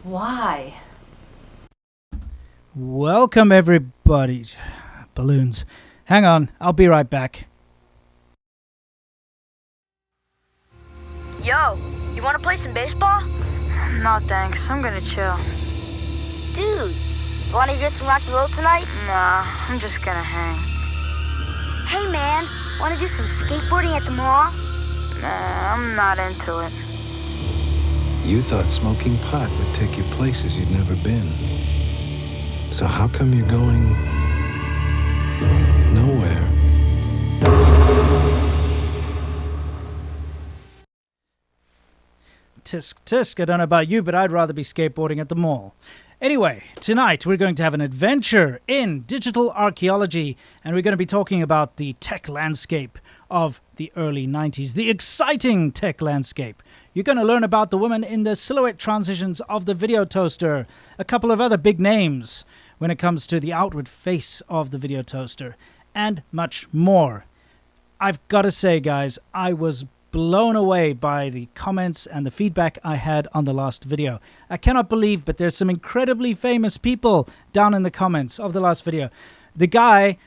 Why? Welcome, everybody. Balloons. Hang on, I'll be right back. Yo, you wanna play some baseball? No thanks, I'm gonna chill. Dude, wanna do some rock and roll tonight? Nah, I'm just gonna hang. Hey man, wanna do some skateboarding at the mall? Nah, I'm not into it. You thought smoking pot would take you places you'd never been. So how come you're going nowhere? Tisk, tisk, I don't know about you, but I'd rather be skateboarding at the mall. Anyway, tonight we're going to have an adventure in digital archaeology, and we're going to be talking about the tech landscape of the early 90s, the exciting tech landscape. You're going to learn about the woman in the silhouette transitions of the video toaster, a couple of other big names when it comes to the outward face of the video toaster, and much more. I've got to say, guys, I was blown away by the comments and the feedback I had on the last video. I cannot believe, but there's some incredibly famous people down in the comments of the last video.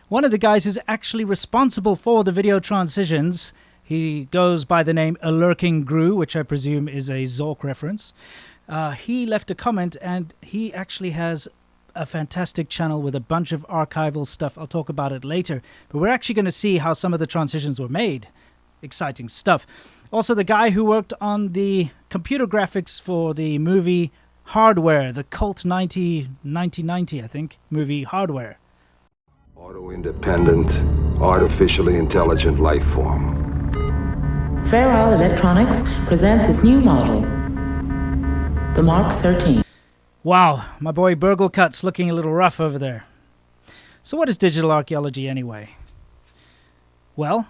One of the guys is actually responsible for the video transitions. He goes by the name A Lurking Gru, which I presume is a Zork reference. He left a comment, and he actually has a fantastic channel with a bunch of archival stuff. I'll talk about it later. But we're actually going to see how some of the transitions were made. Exciting stuff. Also, the guy who worked on the computer graphics for the movie Hardware, the cult 1990, I think, movie Hardware. Auto-independent, artificially intelligent life form. Fairwell Electronics presents its new model, the Mark 13. Wow, my boy Burglekut's looking a little rough over there. So what is digital archaeology anyway? Well,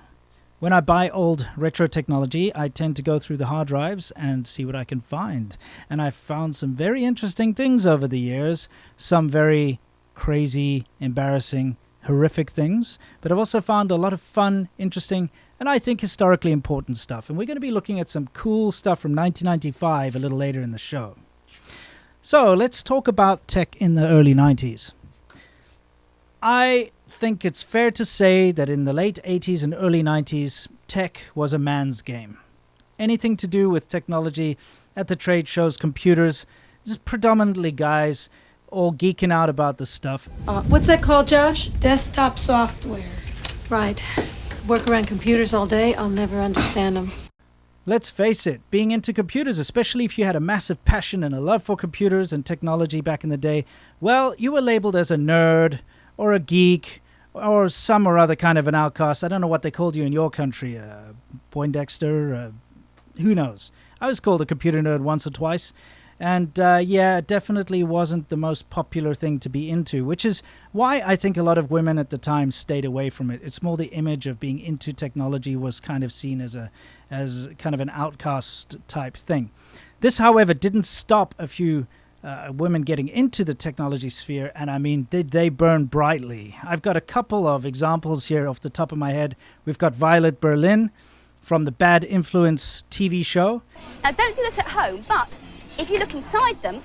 when I buy old retro technology, I tend to go through the hard drives and see what I can find. And I've found some very interesting things over the years, some very crazy, embarrassing, horrific things, but I've also found a lot of fun, interesting, and I think historically important stuff. And we're going to be looking at some cool stuff from 1995 a little later in the show. So let's talk about tech in the early 90s. I think it's fair to say that in the late 80s and early 90s, tech was a man's game. Anything to do with technology at the trade shows, computers, just predominantly guys all geeking out about the stuff. What's that called, Josh? Desktop software. Right. Work around computers all day, I'll never understand them. Let's face it, being into computers, especially if you had a massive passion and a love for computers and technology back in the day, well, you were labeled as a nerd or a geek or some or other kind of an outcast. I don't know what they called you in your country, Poindexter, who knows. I was called a computer nerd once or twice. And yeah, it definitely wasn't the most popular thing to be into, which is why I think a lot of women at the time stayed away from it. It's more the image of being into technology was kind of seen as kind of an outcast type thing. This, however, didn't stop a few women getting into the technology sphere, and I mean, did they burn brightly? I've got a couple of examples here off the top of my head. We've got Violet Berlin from the Bad Influence TV show. Now, don't do this at home, but if you look inside them,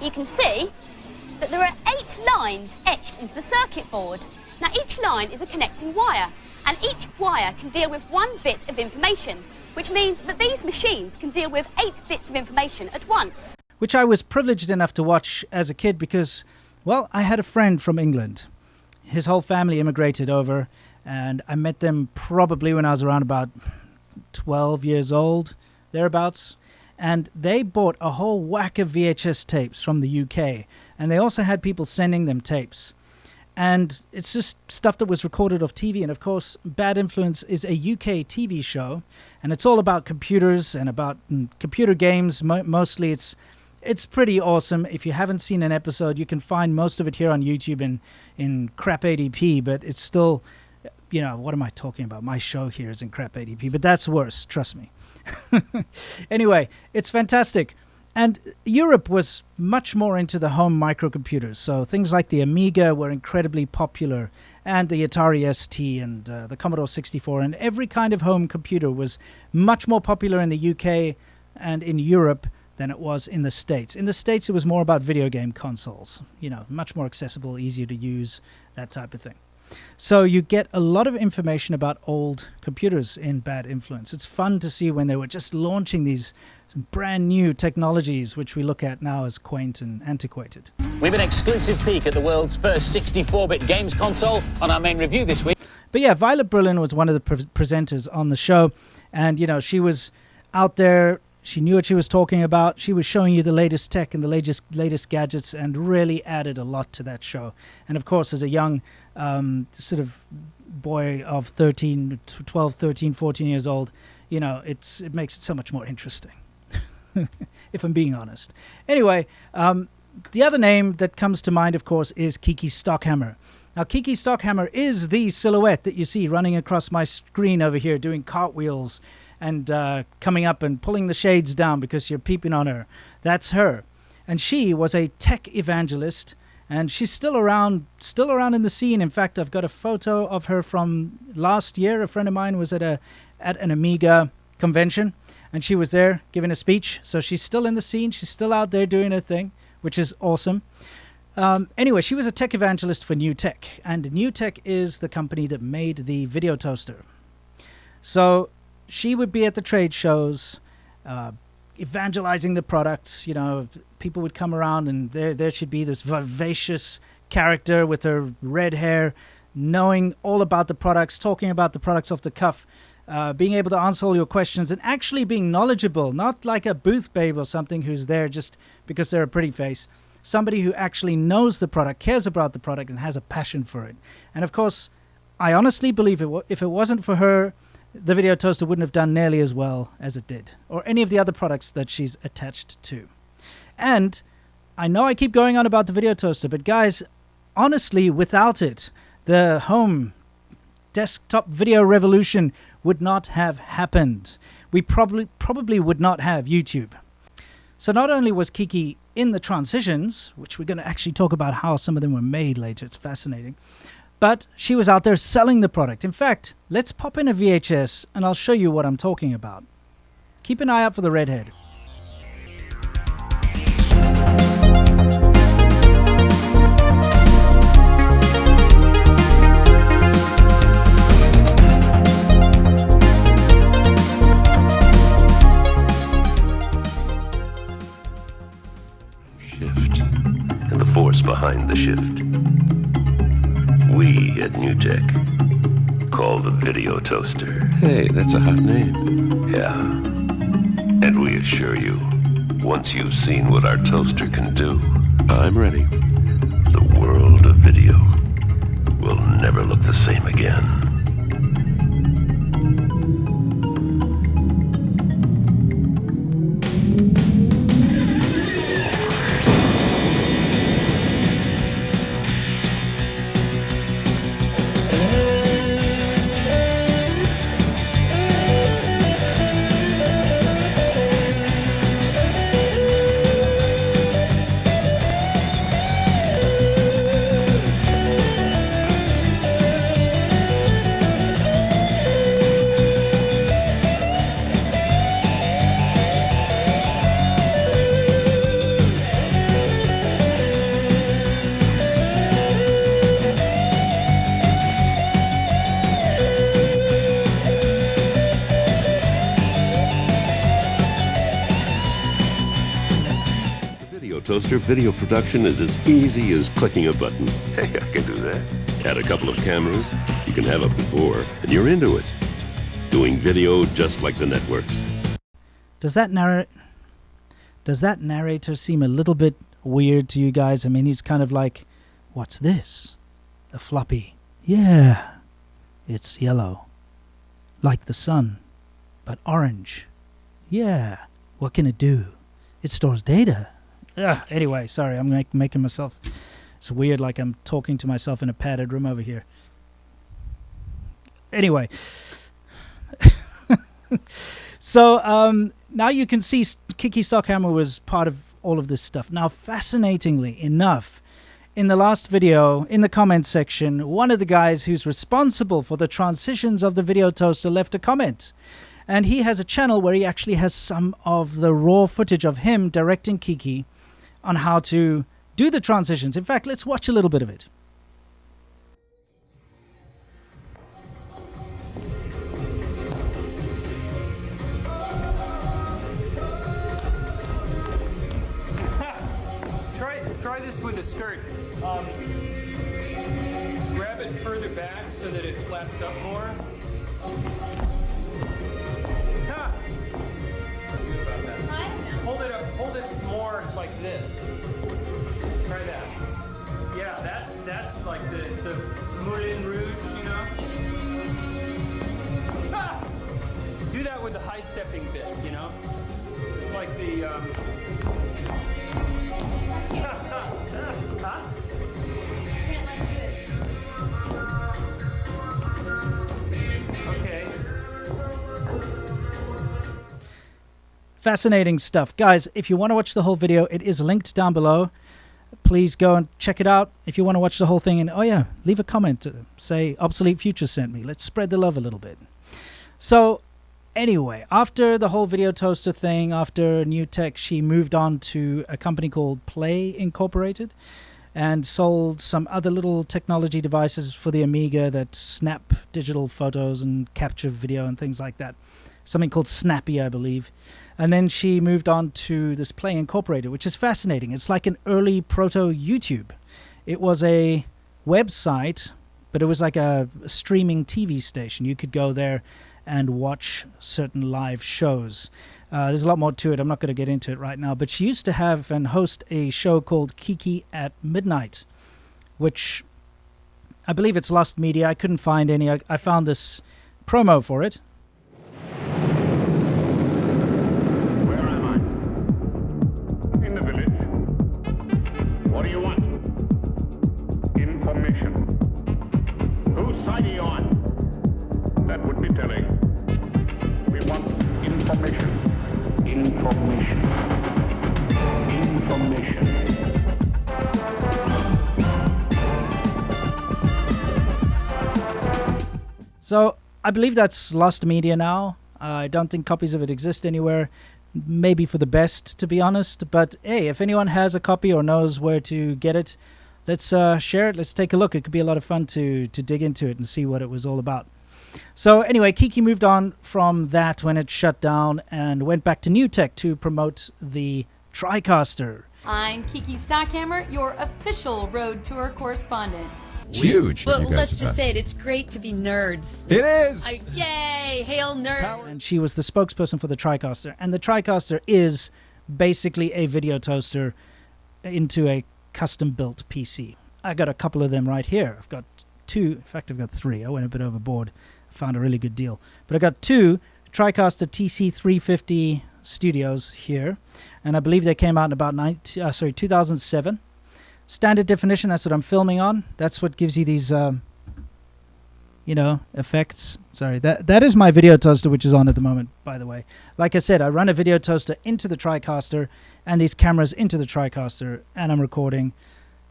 you can see that there are 8 lines etched into the circuit board. Now, each line is a connecting wire, and each wire can deal with 1 bit of information, which means that these machines can deal with 8 bits of information at once. Which I was privileged enough to watch as a kid because, well, I had a friend from England. His whole family immigrated over, and I met them probably when I was around about 12 years old, thereabouts. And they bought a whole whack of VHS tapes from the UK. And they also had people sending them tapes. And it's just stuff that was recorded off TV. And, of course, Bad Influence is a UK TV show. And it's all about computers and about computer games. Mostly it's pretty awesome. If you haven't seen an episode, you can find most of it here on YouTube in crap 80p. But it's still, you know, what am I talking about? My show here is in crap 80p. But that's worse, trust me. Anyway, it's fantastic. And Europe was much more into the home microcomputers. So things like the Amiga were incredibly popular, and the Atari ST and the Commodore 64, and every kind of home computer was much more popular in the UK and in Europe than it was in the States. In the States, it was more about video game consoles. Much more accessible, easier to use, that type of thing. So you get a lot of information about old computers in Bad Influence. It's fun to see when they were just launching these brand new technologies, which we look at now as quaint and antiquated. We have an exclusive peek at the world's first 64-bit games console on our main review this week. But yeah, Violet Berlin was one of the presenters on the show. And, she was out there. She knew what she was talking about. She was showing you the latest tech and the latest gadgets, and really added a lot to that show. And of course, as a young sort of boy of 12, 13, 14 years old, it makes it so much more interesting, if I'm being honest. Anyway, the other name that comes to mind, of course, is Kiki Stockhammer. Now, Kiki Stockhammer is the silhouette that you see running across my screen over here, doing cartwheels and coming up and pulling the shades down because you're peeping on her. That's her. And she was a tech evangelist, and she's still around in the scene. In fact, I've got a photo of her from last year. A friend of mine was at an Amiga convention, and she was there giving a speech. So she's still in the scene. She's still out there doing her thing, which is awesome. Anyway, she was a tech evangelist for New Tech, and New Tech is the company that made the video toaster. So she would be at the trade shows, evangelizing the products. People would come around, and there she'd be, this vivacious character with her red hair, knowing all about the products, talking about the products off the cuff, being able to answer all your questions, and actually being knowledgeable, not like a booth babe or something who's there just because they're a pretty face. Somebody who actually knows the product, cares about the product, and has a passion for it. And of course, I honestly believe if it wasn't for her, the video toaster wouldn't have done nearly as well as it did, or any of the other products that she's attached to. And I know I keep going on about the video toaster, but guys, honestly, without it, the home desktop video revolution would not have happened. We probably would not have YouTube. So not only was Kiki in the transitions, which we're going to actually talk about how some of them were made later, it's fascinating, but she was out there selling the product. In fact, let's pop in a VHS and I'll show you what I'm talking about. Keep an eye out for the redhead. Shift. And the force behind the shift. We at New Tech call the video toaster. Hey, that's a hot name. Yeah. And we assure you, once you've seen what our toaster can do, I'm ready. The world of video will never look the same again. Toaster video production is as easy as clicking a button. Hey, I can do that. Add a couple of cameras, you can have up to 4, and you're into it. Doing video just like the networks. Does that narrator seem a little bit weird to you guys? I mean, he's kind of like, what's this? A floppy. Yeah, it's yellow. Like the sun, but orange. Yeah, what can it do? It stores data. Anyway, sorry, I'm making myself... It's weird, like I'm talking to myself in a padded room over here. Anyway. So, now you can see Kiki Stockhammer was part of all of this stuff. Now, fascinatingly enough, in the last video, in the comments section, one of the guys who's responsible for the transitions of the video toaster left a comment. And he has a channel where he actually has some of the raw footage of him directing Kiki on how to do the transitions. In fact, let's watch a little bit of it. Try this with a skirt. Grab it further back so that it flaps up more. Ha! About that. Hold it up. Hold it more like this. Try that. Yeah, that's like the Moulin Rouge, you know. Ha! Do that with the high stepping bit, you know. It's like the. Huh? Okay. Fascinating stuff. Guys, if you want to watch the whole video, it is linked down below. Please go and check it out. If you want to watch the whole thing, and oh yeah, leave a comment. Say Obsolete Future sent me. Let's spread the love a little bit. So, anyway, after the whole video toaster thing, after New Tech, she moved on to a company called Play Incorporated and sold some other little technology devices for the Amiga that snap digital photos and capture video and things like that. Something called Snappy, I believe. And then she moved on to this Play Incorporated, which is fascinating. It's like an early proto-YouTube. It was a website, but it was like a streaming TV station. You could go there and watch certain live shows. There's a lot more to it. I'm not going to get into it right now. But she used to have and host a show called Kiki at Midnight, which I believe it's lost media. I couldn't find any. I found this promo for it. Where am I? In the village. What do you want? Information. Whose side are you on? That would be telling. We want information. Information. Information. So I believe that's lost media now. I don't think copies of it exist anywhere. Maybe for the best, to be honest. But hey, if anyone has a copy or knows where to get it, let's share it. Let's take a look. It could be a lot of fun to dig into it and see what it was all about. So anyway, Kiki moved on from that when it shut down and went back to New Tech to promote the TriCaster. I'm Kiki Stockhammer, your official road tour correspondent. It's huge. Well, let's just say it. It's great to be nerds. It is. Yay! Hail nerd! And she was the spokesperson for the TriCaster. And the TriCaster is basically a video toaster into a custom-built PC. I got a couple of them right here. I've got two. In fact, I've got three. I went a bit overboard. I found a really good deal. But I got two TriCaster TC350 Studios here. And I believe they came out in about 2007. Standard definition, that's what I'm filming on. That's what gives you these, effects. Sorry, that is my video toaster, which is on at the moment, by the way. Like I said, I run a video toaster into the TriCaster and these cameras into the TriCaster, and I'm recording.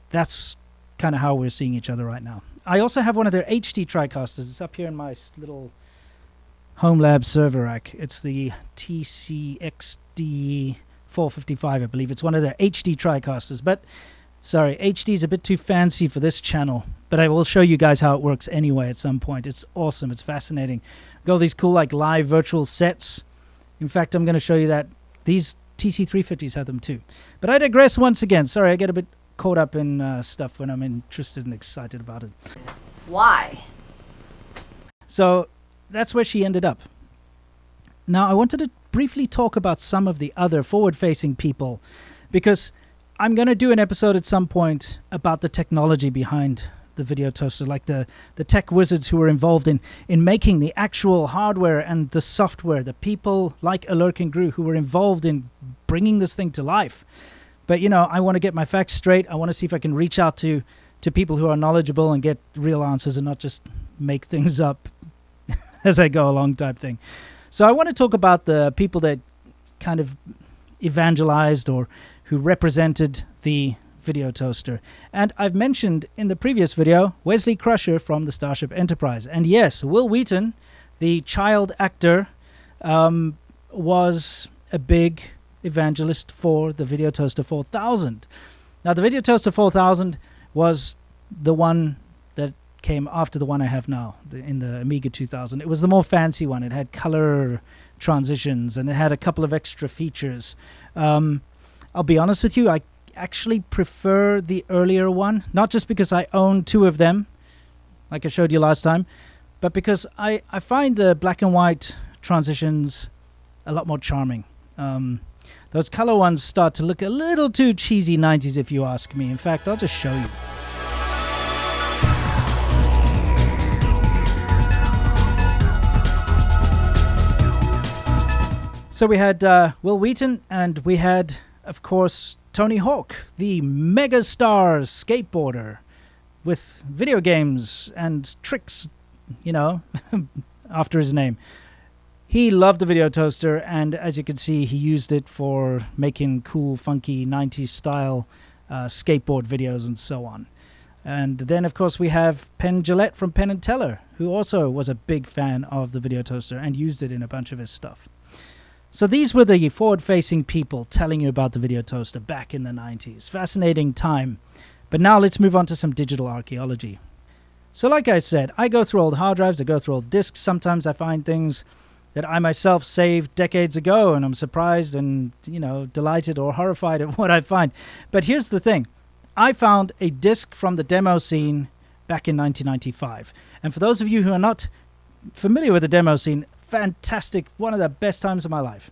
That's kind of how we're seeing each other right now. I also have one of their HD TriCasters. It's up here in my little home lab server rack. It's the TCXD 455, I believe. It's one of their HD TriCasters, but sorry, HD is a bit too fancy for this channel, but I will show you guys how it works anyway at some point. It's awesome. It's fascinating. Got all these cool like live virtual sets. In fact, I'm going to show you that these TC350s have them too. But I digress once again. Sorry, I get a bit caught up in stuff when I'm interested and excited about it. Why? So that's where she ended up. Now, I wanted to briefly talk about some of the other forward-facing people, because I'm going to do an episode at some point about the technology behind the video toaster, like the tech wizards who were involved in making the actual hardware and the software, the people like Alurk and Gru who were involved in bringing this thing to life. But, I want to get my facts straight. I want to see if I can reach out to people who are knowledgeable and get real answers and not just make things up as I go along type thing. So I want to talk about the people that kind of evangelized or who represented the video toaster. And I've mentioned in the previous video Wesley Crusher from the Starship Enterprise. And yes, Will Wheaton, the child actor was a big evangelist for the Video Toaster 4000. Now, the Video Toaster 4000 was the one that came after the one I have now, in the Amiga 2000. It was the more fancy one. It had color transitions, and it had a couple of extra features. I'll be honest with you, I actually prefer the earlier one, not just because I own 2 of them, like I showed you last time, but because I find the black and white transitions a lot more charming. Those color ones start to look a little too cheesy 90s, if you ask me. In fact, I'll just show you. So we had Will Wheaton, and we had, of course, Tony Hawk, the megastar skateboarder with video games and tricks, you know, after his name. He loved the Video Toaster, and as you can see, he used it for making cool, funky 90s style skateboard videos and so on. And then, of course, we have Penn Jillette from Penn & Teller, who also was a big fan of the Video Toaster and used it in a bunch of his stuff. So these were the forward-facing people telling you about the Video Toaster back in the 90s. Fascinating time. But now let's move on to some digital archaeology. So like I said, I go through old hard drives, I go through old disks. Sometimes I find things that I myself saved decades ago, and I'm surprised and, you know, delighted or horrified at what I find. But here's the thing. I found a disc from the demo scene back in 1995. And for those of you who are not familiar with the demo scene, fantastic, one of the best times of my life.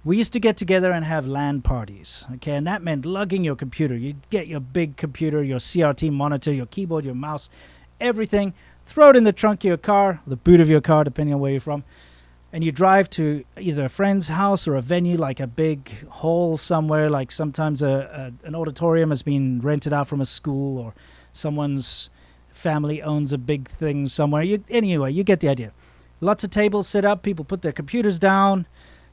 We used to get together and have LAN parties, okay, and that meant lugging your computer. You'd get your big computer, your CRT monitor, your keyboard, your mouse, everything, throw it in the trunk of your car, the boot of your car, depending on where you're from, and you drive to either a friend's house or a venue, like a big hall somewhere, like sometimes an auditorium has been rented out from a school, or someone's family owns a big thing somewhere. Anyway, you get the idea. Lots of tables set up, people put their computers down.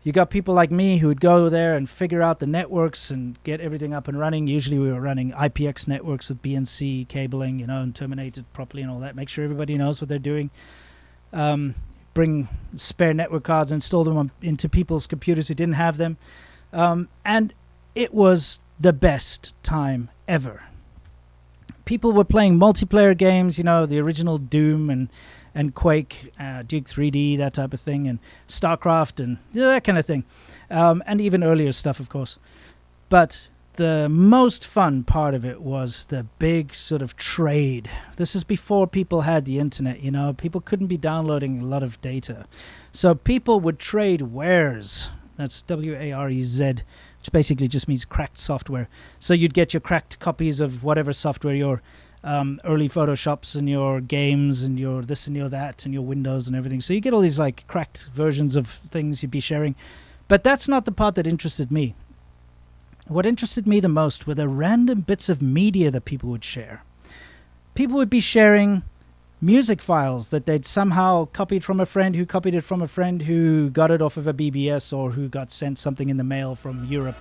You got people like me who would go there and figure out the networks and get everything up and running. Usually we were running IPX networks with BNC cabling, you know, and terminated properly and all that. Make sure everybody knows what they're doing. Bring spare network cards, install them into people's computers who didn't have them. And it was the best time ever. People were playing multiplayer games, you know, the original Doom and Quake, Duke 3D, that type of thing, and StarCraft, and that kind of thing. And even earlier stuff, of course. But the most fun part of it was the big sort of trade. This is before people had the internet, you know. People couldn't be downloading a lot of data. So people would trade wares. That's W-A-R-E-Z, which basically just means cracked software. So you'd get your cracked copies of whatever software your early Photoshops and your games and your this and your that and your Windows and everything. So you get all these like cracked versions of things you'd be sharing. But that's not the part that interested me. What interested me the most were the random bits of media that people would share. People would be sharing music files that they'd somehow copied from a friend who copied it from a friend who got it off of a BBS or who got sent something in the mail from Europe.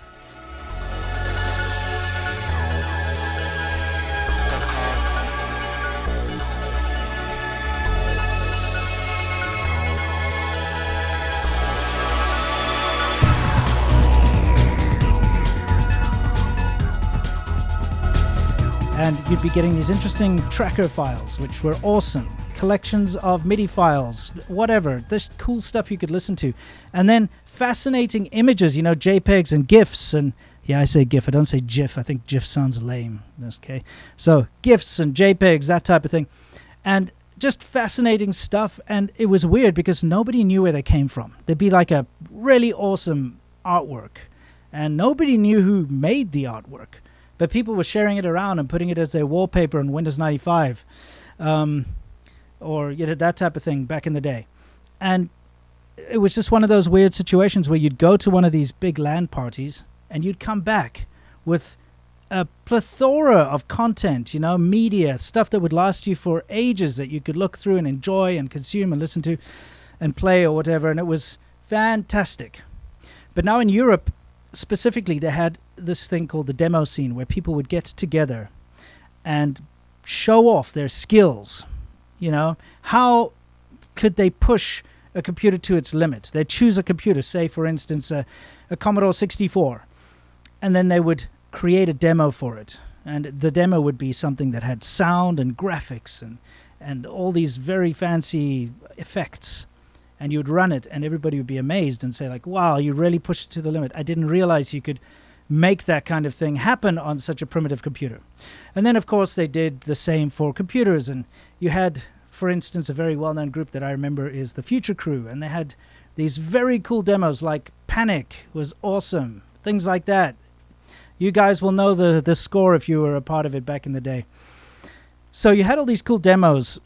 And you'd be getting these interesting tracker files, which were awesome. Collections of MIDI files, whatever. There's cool stuff you could listen to. And then fascinating images, you know, JPEGs and GIFs. And yeah, I say GIF, I don't say GIF. I think GIF sounds lame. Okay. So GIFs and JPEGs, that type of thing. And just fascinating stuff. And it was weird because nobody knew where they came from. There'd be like a really awesome artwork. And nobody knew who made the artwork. But people were sharing it around and putting it as their wallpaper on Windows 95. Or you know, that type of thing back in the day. And it was just one of those weird situations where you'd go to one of these big LAN parties and you'd come back with a plethora of content, you know, media, stuff that would last you for ages that you could look through and enjoy and consume and listen to and play or whatever. And it was fantastic. But now in Europe, specifically, they had this thing called the demo scene where people would get together and show off their skills. You know, how could they push a computer to its limit. They'd choose a computer, say, for instance, a Commodore 64, and then they would create a demo for it. And the demo would be something that had sound and graphics and all these very fancy effects. And you would run it, and everybody would be amazed and say, like, wow, you really pushed it to the limit. I didn't realize you could make that kind of thing happen on such a primitive computer. And then, of course, they did the same for computers. And you had, for instance, a very well-known group that I remember is the Future Crew. And they had these very cool demos, like Panic was awesome, things like that. You guys will know the score if you were a part of it back in the day. So you had all these cool demos.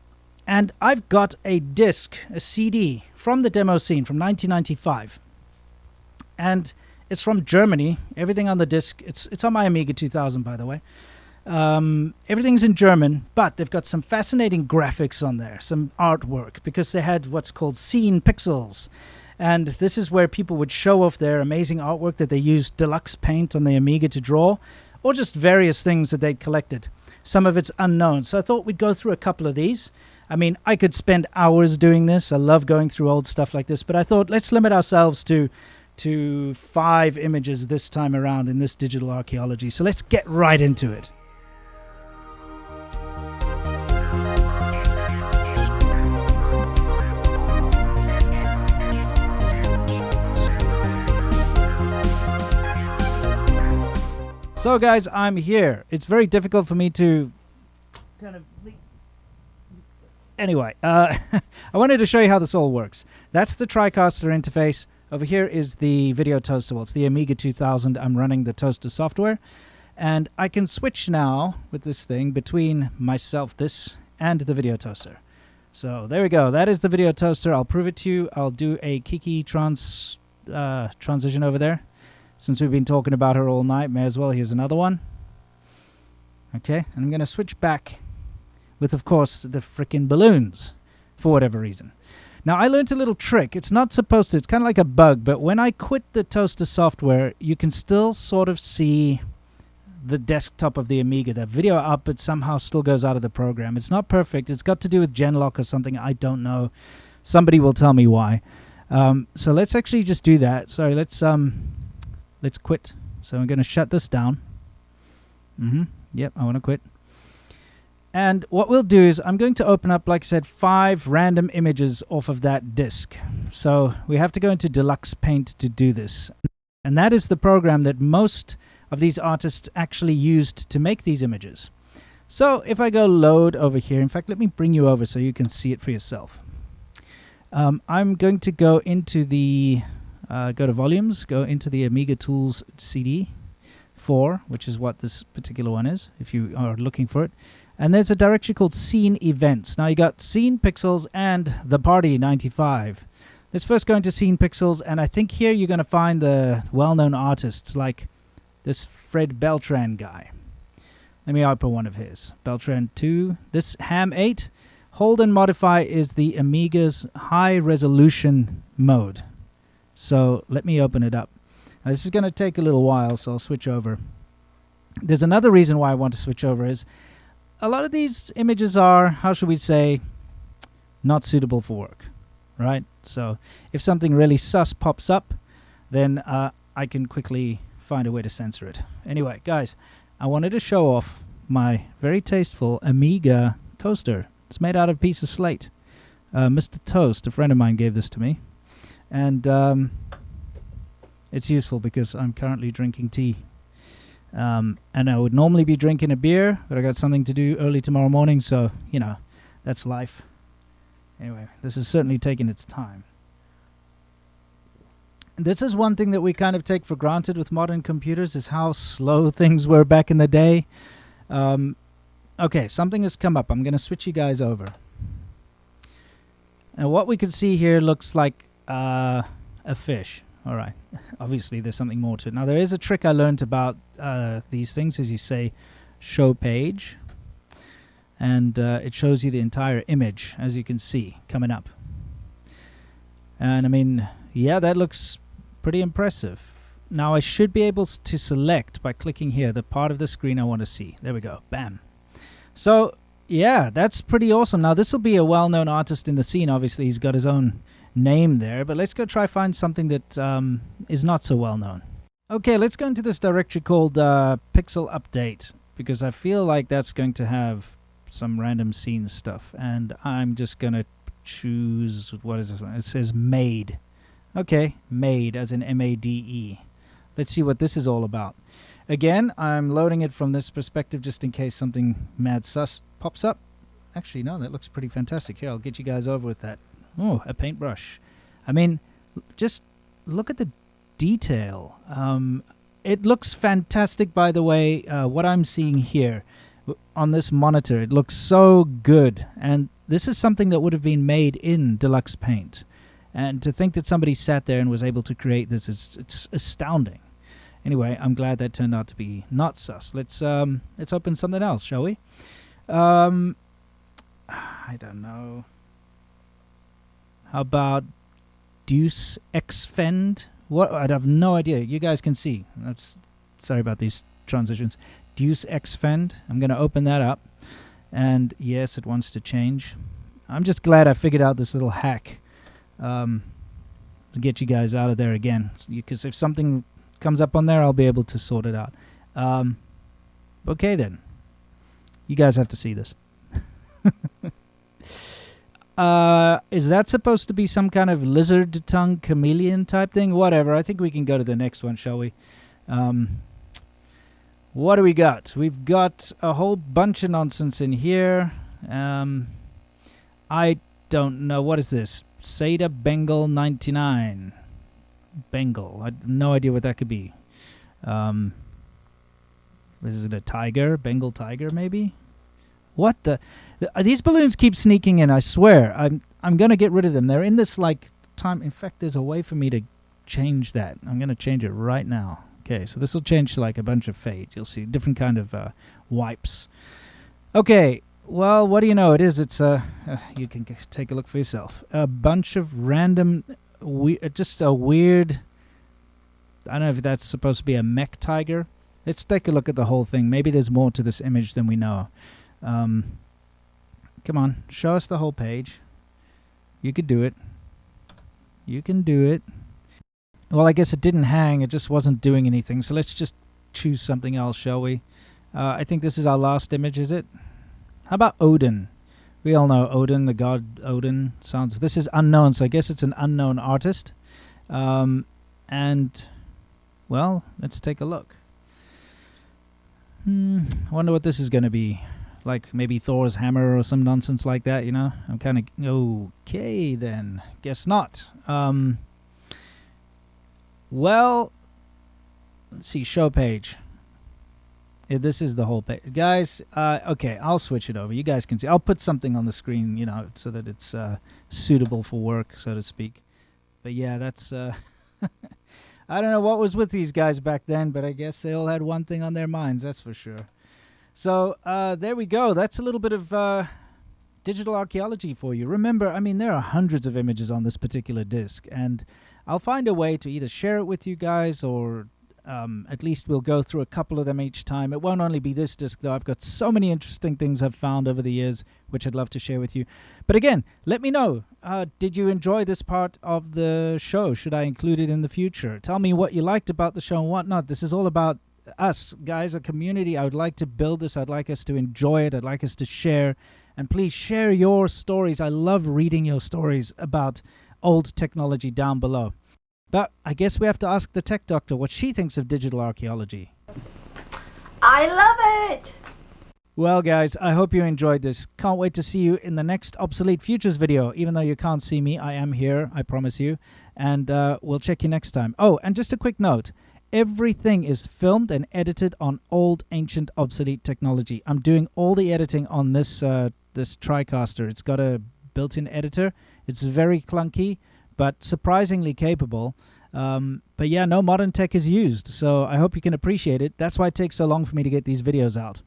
And I've got a disc, a CD, from the demo scene from 1995. And it's from Germany. Everything on the disc, it's on my Amiga 2000, by the way. Everything's in German, but they've got some fascinating graphics on there, some artwork, because they had what's called scene pixels. And this is where people would show off their amazing artwork that they used deluxe paint on the Amiga to draw, or just various things that they'd collected. Some of it's unknown. So I thought we'd go through a couple of these. I mean, I could spend hours doing this. I love going through old stuff like this. But I thought, let's limit ourselves to 5 images this time around in this digital archaeology. So let's get right into it. So, guys, I'm here. It's very difficult for me to kind of... Anyway, I wanted to show you how this all works. That's the TriCaster interface. Over here is the video toaster. Well, it's the Amiga 2000. I'm running the toaster software. And I can switch now with this thing between myself, this, and the video toaster. So there we go. That is the video toaster. I'll prove it to you. I'll do a Kiki transition over there. Since we've been talking about her all night, may as well. Here's another one. Okay, and I'm going to switch back with, of course, the frickin' balloons, for whatever reason. Now, I learned a little trick. It's not supposed to. It's kind of like a bug, but when I quit the toaster software, you can still sort of see the desktop of the Amiga. The video output somehow still goes out of the program. It's not perfect. It's got to do with Genlock or something. I don't know. Somebody will tell me why. So let's actually just do that. Sorry, let's quit. So I'm going to shut this down. Yep, I want to quit. And what we'll do is I'm going to open up, like I said, 5 random images off of that disk. So we have to go into Deluxe Paint to do this. And that is the program that most of these artists actually used to make these images. So if I go load over here, in fact, let me bring you over so you can see it for yourself. I'm going to go into the, go to Volumes, go into the Amiga Tools CD 4, which is what this particular one is, if you are looking for it. And there's a directory called Scene Events. Now you got Scene Pixels and The Party 95. Let's first go into Scene Pixels, and I think here you're going to find the well-known artists like this Fred Beltran guy. Let me output one of his. Beltran 2. This Ham 8. Hold and Modify is the Amiga's high-resolution mode. So let me open it up. Now, this is going to take a little while, so I'll switch over. There's another reason why I want to switch over is a lot of these images are, how should we say, not suitable for work, right? So if something really sus pops up, then I can quickly find a way to censor it. Anyway, guys, I wanted to show off my very tasteful Amiga toaster. It's made out of a piece of slate. Mr. Toast, a friend of mine, gave this to me. And it's useful because I'm currently drinking tea. And I would normally be drinking a beer, but I got something to do early tomorrow morning, so, you know, that's life. Anyway, this is certainly taking its time. This is one thing that we kind of take for granted with modern computers, is how slow things were back in the day. Okay, something has come up. I'm going to switch you guys over. And what we can see here looks like a fish. All right. Obviously, there's something more to it. Now, there is a trick I learned about these things, as you say, show page. And it shows you the entire image, as you can see, coming up. And, I mean, yeah, that looks pretty impressive. Now, I should be able to select, by clicking here, the part of the screen I want to see. There we go. Bam. So, yeah, that's pretty awesome. Now, this will be a well-known artist in the scene. Obviously, he's got his own name there, but let's go try find something that is not so well known. Okay, let's go into this directory called Pixel Update, because I feel like that's going to have some random scene stuff, and I'm just going to choose, what is this one? It says Made. Okay, Made, as in M-A-D-E. Let's see what this is all about. Again, I'm loading it from this perspective just in case something mad sus pops up. Actually, no, that looks pretty fantastic. Here, I'll get you guys over with that. Oh, a paintbrush. I mean, just look at the detail. It looks fantastic, by the way. What I'm seeing here on this monitor, it looks so good. And this is something that would have been made in Deluxe Paint. And to think that somebody sat there and was able to create this, it's astounding. Anyway, I'm glad that turned out to be not sus. Let's open something else, shall we? I don't know. How about Deuce X-Fend? What? I have no idea. You guys can see. Sorry about these transitions. Deuce X-Fend. I'm going to open that up. And yes, it wants to change. I'm just glad I figured out this little hack to get you guys out of there again. Because if something comes up on there, I'll be able to sort it out. Okay then. You guys have to see this. Is that supposed to be some kind of lizard tongue chameleon type thing? Whatever. I think we can go to the next one, shall we? What do we got? We've got a whole bunch of nonsense in here. I don't know. What is this? Seda Bengal 99. Bengal. I have no idea what that could be. Is it a tiger? Bengal tiger, maybe? What the? These balloons keep sneaking in, I swear. I'm going to get rid of them. They're in this, like, time. In fact, there's a way for me to change that. I'm going to change it right now. Okay, so this will change to, like, a bunch of fades. You'll see different kind of wipes. Okay, well, what do you know? It is. It's, you can take a look for yourself. A bunch of random, just a weird, I don't know if that's supposed to be a mech tiger. Let's take a look at the whole thing. Maybe there's more to this image than we know. Come on, show us the whole page. You could do it. You can do it. Well, I guess it didn't hang. It just wasn't doing anything. So let's just choose something else, shall we? I think this is our last image, is it? How about Odin? We all know Odin, the god Odin. This is unknown, so I guess it's an unknown artist. And, well, let's take a look. I wonder what this is going to be. Like maybe Thor's hammer or some nonsense like that, you know? I'm kind of... Okay, then. Guess not. Well, let's see. Show page. Yeah, this is the whole page. Guys, okay, I'll switch it over. You guys can see. I'll put something on the screen, you know, so that it's suitable for work, so to speak. But yeah, that's... I don't know what was with these guys back then, but I guess they all had one thing on their minds, that's for sure. So, there we go. That's a little bit of digital archaeology for you. Remember, I mean, there are hundreds of images on this particular disc, and I'll find a way to either share it with you guys or at least we'll go through a couple of them each time. It won't only be this disc, though. I've got so many interesting things I've found over the years, which I'd love to share with you. But again, let me know. Did you enjoy this part of the show? Should I include it in the future? Tell me what you liked about the show and whatnot. This is all about us, guys, a community. I would like to build this. I'd like us to enjoy it. I'd like us to share. And please share your stories. I love reading your stories about old technology down below. But I guess we have to ask the tech doctor what she thinks of digital archaeology. I love it! Well, guys, I hope you enjoyed this. Can't wait to see you in the next Obsolete Futures video. Even though you can't see me, I am here, I promise you. And we'll check you next time. Oh, and just a quick note. Everything is filmed and edited on old, ancient, obsolete technology. I'm doing all the editing on this this TriCaster. It's got a built-in editor. It's very clunky, but surprisingly capable. But yeah, no modern tech is used, so I hope you can appreciate it. That's why it takes so long for me to get these videos out.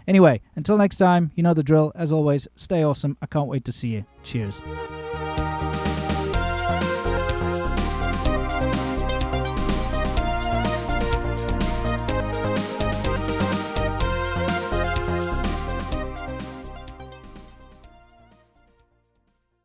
Anyway, until next time, you know the drill. As always, stay awesome. I can't wait to see you. Cheers.